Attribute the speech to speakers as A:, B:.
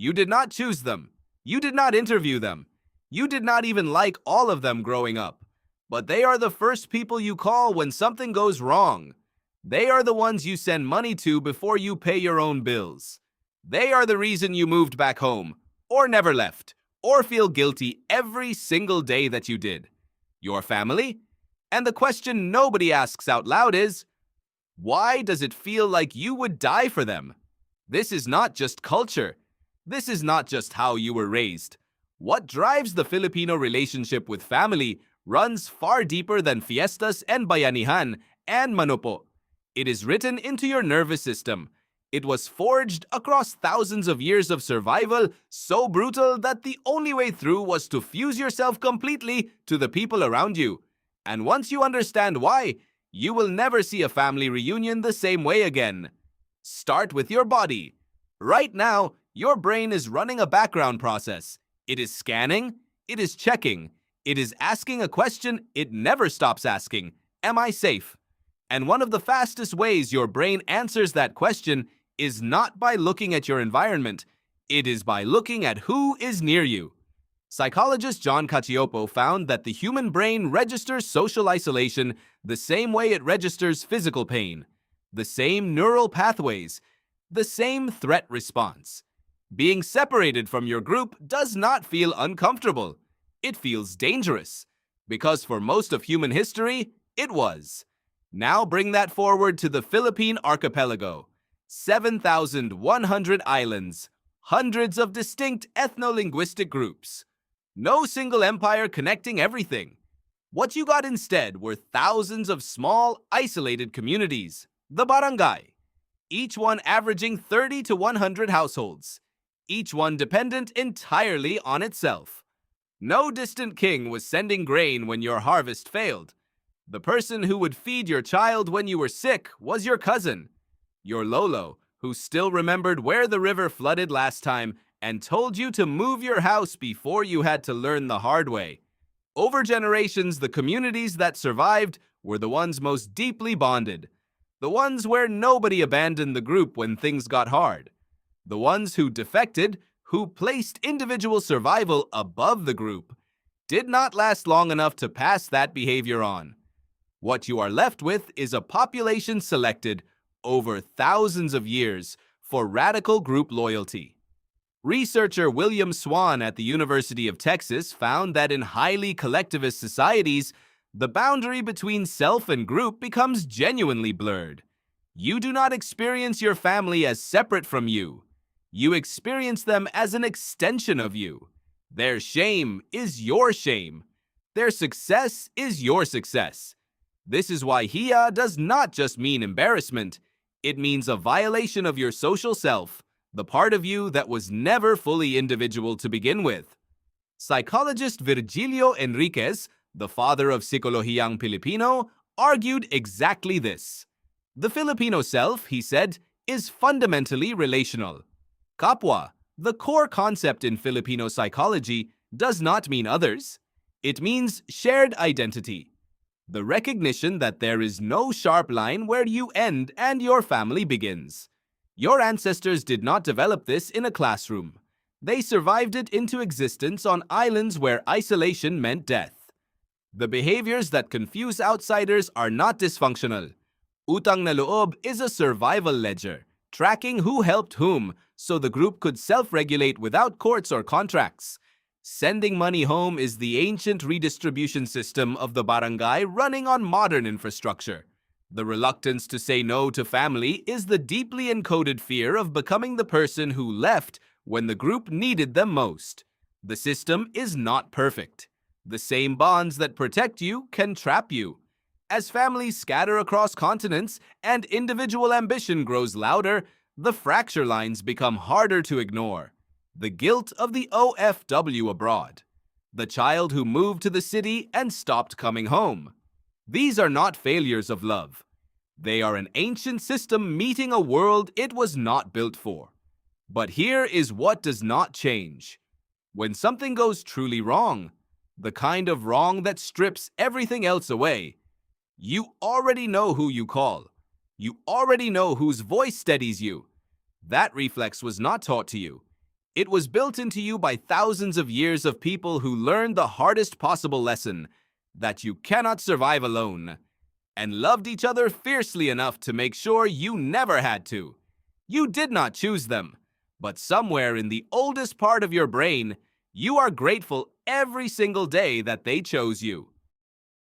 A: You did not choose them. You did not interview them. You did not even like all of them growing up. But they are the first people you call when something goes wrong. They are the ones you send money to before you pay your own bills. They are the reason you moved back home, or never left, or feel guilty every single day that you did. Your family? And the question nobody asks out loud is, why does it feel like you would die for them? This is not just culture. This is not just how you were raised. What drives the Filipino relationship with family runs far deeper than fiestas and bayanihan and mano. It is written into your nervous system. It was forged across thousands of years of survival, so brutal that the only way through was to fuse yourself completely to the people around you. And once you understand why, you will never see a family reunion the same way again. Start with your body. Right now, your brain is running a background process. It is scanning, it is checking, it is asking a question it never stops asking. Am I safe? And one of the fastest ways your brain answers that question is not by looking at your environment, it is by looking at who is near you. Psychologist John Cacioppo found that the human brain registers social isolation the same way it registers physical pain, the same neural pathways, the same threat response. Being separated from your group does not feel uncomfortable. It feels dangerous, because for most of human history, it was. Now bring that forward to the Philippine archipelago. 7,100 islands, hundreds of distinct ethno-linguistic groups. No single empire connecting everything. What you got instead were thousands of small, isolated communities, the barangay, each one averaging 30 to 100 households, each one dependent entirely on itself. No distant king was sending grain when your harvest failed. The person who would feed your child when you were sick was your cousin, your lolo, who still remembered where the river flooded last time and told you to move your house before you had to learn the hard way. Over generations, the communities that survived were the ones most deeply bonded, the ones where nobody abandoned the group when things got hard, the ones who defected, who placed individual survival above the group, did not last long enough to pass that behavior on. What you are left with is a population selected over thousands of years for radical group loyalty. Researcher William Swan at the University of Texas found that in highly collectivist societies, the boundary between self and group becomes genuinely blurred. You do not experience your family as separate from you. You experience them as an extension of you. Their shame is your shame. Their success is your success. This is why hiya does not just mean embarrassment. It means a violation of your social self, the part of you that was never fully individual to begin with. Psychologist Virgilio Enriquez, the father of Psikologiyang Filipino, argued exactly this. The Filipino self, he said, is fundamentally relational. Kapwa, the core concept in Filipino psychology, does not mean others. It means shared identity. The recognition that there is no sharp line where you end and your family begins. Your ancestors did not develop this in a classroom. They survived it into existence on islands where isolation meant death. The behaviors that confuse outsiders are not dysfunctional. Utang na loob is a survival ledger, tracking who helped whom so the group could self-regulate without courts or contracts. Sending money home is the ancient redistribution system of the barangay running on modern infrastructure. The reluctance to say no to family is the deeply encoded fear of becoming the person who left when the group needed them most. The system is not perfect. The same bonds that protect you can trap you. As families scatter across continents and individual ambition grows louder, the fracture lines become harder to ignore. The guilt of the OFW abroad. The child who moved to the city and stopped coming home. These are not failures of love. They are an ancient system meeting a world it was not built for. But here is what does not change. When something goes truly wrong, the kind of wrong that strips everything else away, you already know who you call. You already know whose voice steadies you. That reflex was not taught to you. It was built into you by thousands of years of people who learned the hardest possible lesson, that you cannot survive alone, and loved each other fiercely enough to make sure you never had to. You did not choose them, but somewhere in the oldest part of your brain, you are grateful every single day that they chose you.